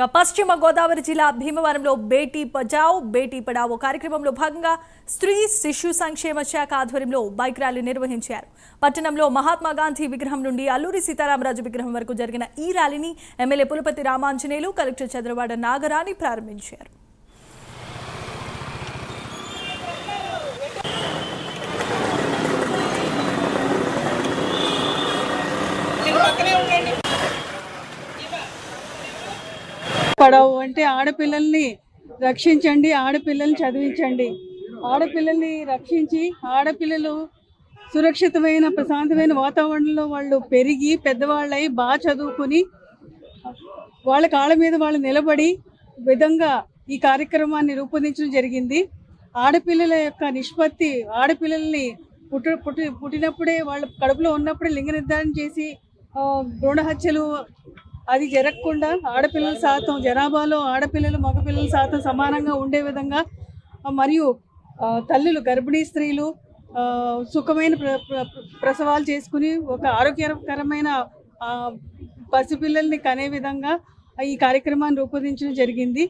పశ్చిమ గోదావరి జిల్లా భీమవరంలో బేటీ బచావ్ బేటీ పడావో కార్యక్రమంలో భాగంగా స్త్రీ శిశు సంక్షేమ శాఖ ఆధ్వర్యంలో బైక్ ర్యాలీ నిర్వహించారు. పట్టణంలో మహాత్మా గాంధీ విగ్రహం నుండి అల్లూరి సీతారామరాజు విగ్రహం వరకు జరిగిన ఈ ర్యాలీని ఎమ్మెల్యే పులపతి రామాంజనేయులు, కలెక్టర్ చంద్రవాడ నాగరాణి ప్రారంభించారు. పడవు అంటే ఆడపిల్లల్ని రక్షించండి, ఆడపిల్లల్ని చదివించండి. ఆడపిల్లల్ని రక్షించి ఆడపిల్లలు సురక్షితమైన ప్రశాంతమైన వాతావరణంలో వాళ్ళు పెరిగి పెద్దవాళ్ళై బాగా చదువుకుని వాళ్ళ కాళ్ళ మీద వాళ్ళు నిలబడి విధంగా ఈ కార్యక్రమాన్ని రూపొందించడం జరిగింది. ఆడపిల్లల యొక్క నిష్పత్తి, ఆడపిల్లల్ని పుట్టినప్పుడే వాళ్ళ కడుపులో ఉన్నప్పుడే లింగ నిర్ధారణ చేసి భ్రూణ హత్యలు అది జరగకుండా ఆడపిల్లల శాతం, జనాభాలో ఆడపిల్లలు మగపిల్లల శాతం సమానంగా ఉండే విధంగా మరియు తల్లులు, గర్భిణీ స్త్రీలు సుఖమైన ప్రసవాలు చేసుకుని ఒక ఆరోగ్యకరమైన పసిపిల్లల్ని కనే విధంగా ఈ కార్యక్రమాన్ని రూపొందించడం జరిగింది.